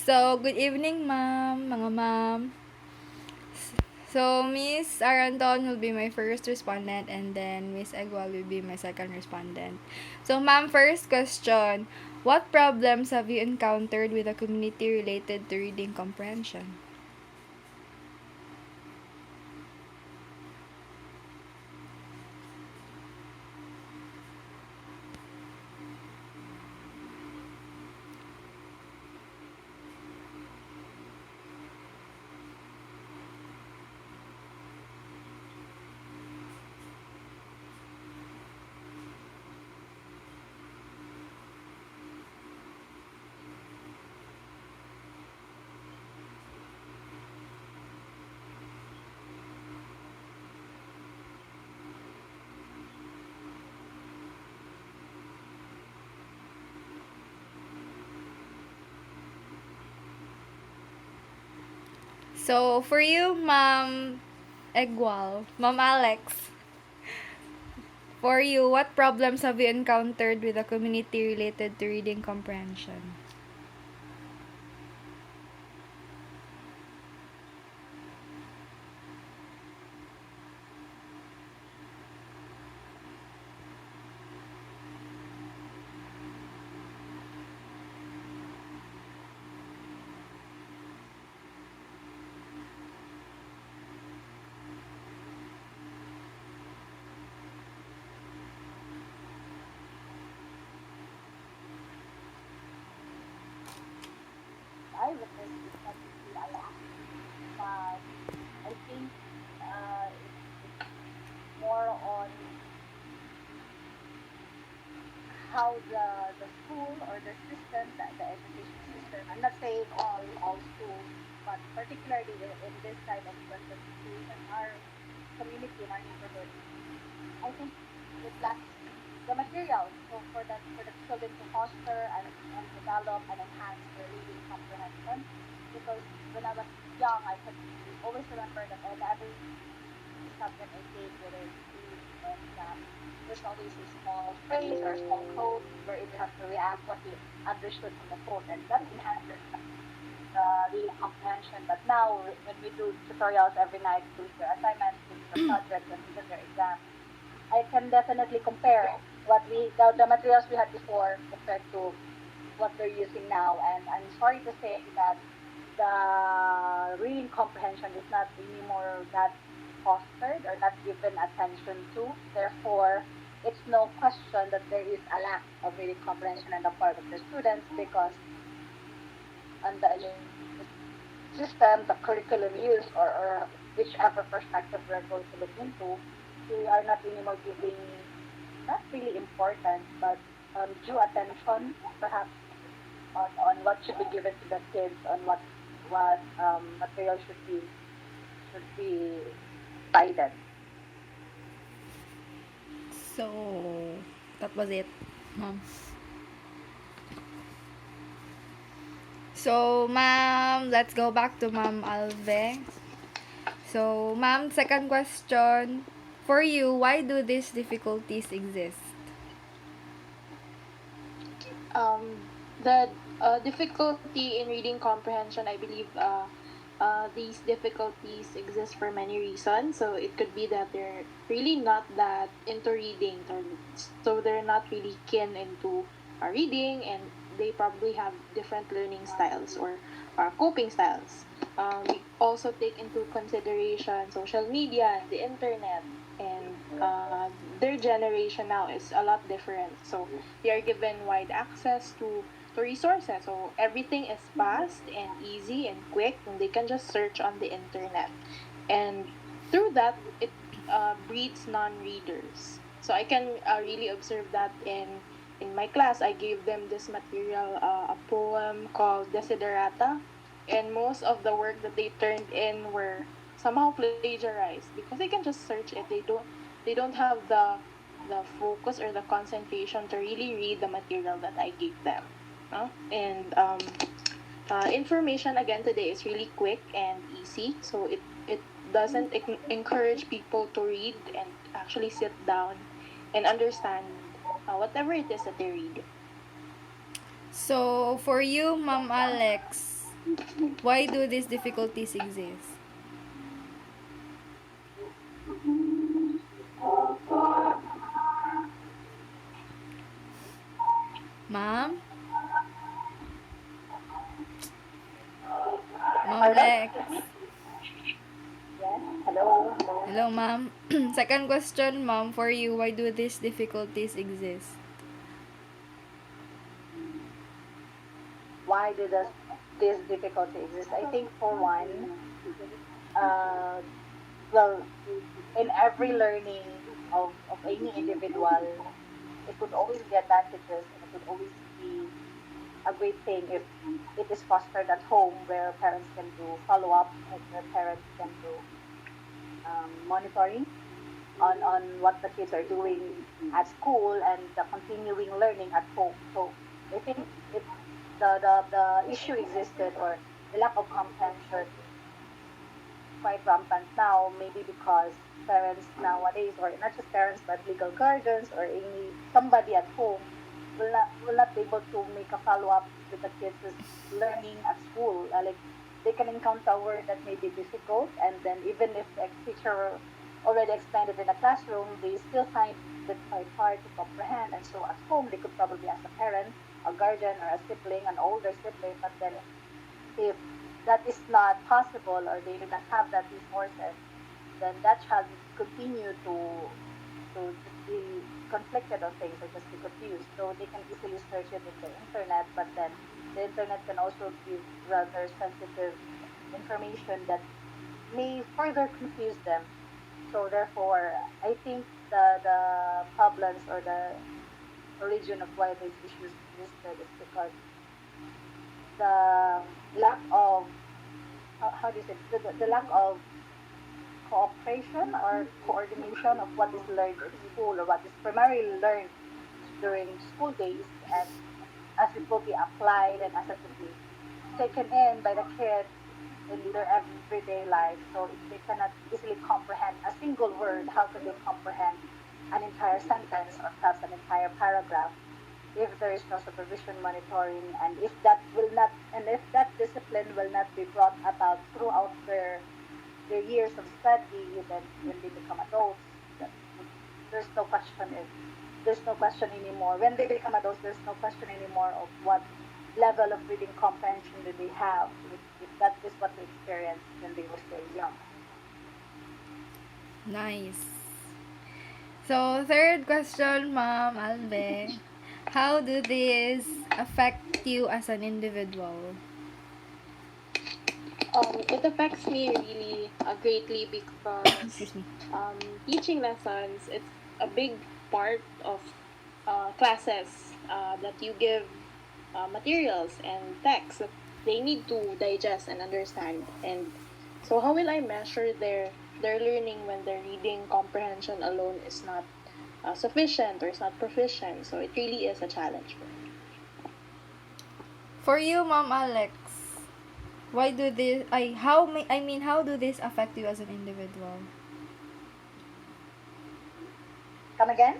So, good evening, ma'am, mga ma'am. So, Miss Aranton will be my first respondent and then Miss Egwal will be my second respondent. So, ma'am, first question. What problems have you encountered with the community related to reading comprehension? So, for you, Ma'am Egwal, Ma'am Alex, for you, what problems have you encountered with the community related to reading comprehension? I witnessed this completely a lot, but I think it's more on how the school or the system, the education system. I'm not saying all schools, but particularly in this kind of situation, our community in our neighborhood, I think it lacks the material for the children to foster and develop and enhance their reading comprehension. Because when I was young, I could always remember that on every subject I take, whether it's English or exam, there's always a small phrase or a small code where you have to react what you understood from the code, and that enhances the reading comprehension. But now, when we do tutorials every night, do their assignments, do their projects, and do their exams, I can definitely compare the materials we had before compared to what they're using now. And I'm sorry to say that the reading comprehension is not anymore that fostered or not given attention to. Therefore, it's no question that there is a lack of reading comprehension on the part of the students, because on the system, the curriculum used, or whichever perspective we're going to look into, we are not anymore giving, not really important, but due attention, perhaps, on what should be given to the kids, on what material should be provided. So, that was it, ma'am. So, ma'am, let's go back to Ma'am Alve. So, ma'am, second question. For you, why do these difficulties exist? The difficulty in reading comprehension, I believe, these difficulties exist for many reasons. So it could be that they're really not that into reading, so they're not really keen into reading, and they probably have different learning styles or coping styles. We also take into consideration social media and the internet, and their generation now is a lot different. So they are given wide access to resources. So everything is fast and easy and quick, and they can just search on the internet. And through that, it breeds non-readers. So I can really observe that in my class. I gave them this material, a poem called Desiderata, and most of the work that they turned in were somehow plagiarized because they can just search it. They don't have the focus or the concentration to really read the material that I gave them. No? And information again today is really quick and easy, so it doesn't encourage people to read and actually sit down and understand whatever it is that they read. So, for you, Ma'am Alex, Why do these difficulties exist? Ma'am? Ma'am Pardon? Lex. Yes. Hello. Hello. Hello, ma'am. Second question, ma'am, for you. Why do these difficulties exist? Why do this difficulty exist? I think for one, uh, well, in every learning of any individual, it would always be advantages and it would always be a great thing if it is fostered at home where parents can do follow up and where parents can do monitoring on what the kids are doing at school and the continuing learning at home. So I think it the issue existed or the lack of comprehension quite rampant now, maybe because parents nowadays, or not just parents but legal guardians or any somebody at home will not be able to make a follow up with the kids' learning at school. Like they can encounter a word that may be difficult, and then even if the teacher already explained it in the classroom, they still find it quite hard to comprehend. And so at home, they could probably ask a parent, a guardian, or a sibling, an older sibling, but then if that is not possible or they do not have that resources, then that child will continue to just be conflicted on things or just be confused. So they can easily search it in the internet, but then the internet can also give rather sensitive information that may further confuse them. So therefore, I think the problems or the origin of why these issues existed is because the lack of how do you say the lack of cooperation or coordination of what is learned in school or what is primarily learned during school days and as it will be applied and as it will be taken in by the kids in their everyday life. So if they cannot easily comprehend a single word, how can they comprehend an entire sentence or perhaps an entire paragraph if there is no supervision monitoring and if that discipline will not be brought about throughout their years of study, then when they become adults, that, there's no question if there's no question anymore. When they become adults, there's no question anymore of what level of reading comprehension do they have if that is what they experienced when they were still young. Nice. So, third question, ma'am Albe. How do these affect you as an individual? It affects me really greatly because Excuse me. teaching lessons, it's a big part of classes that you give materials and texts that they need to digest and understand. And so, how will I measure their learning when their reading comprehension alone is not sufficient or is not proficient? So, it really is a challenge for me. For you, ma'am Alex, why do this how do this affect you as an individual? Come again?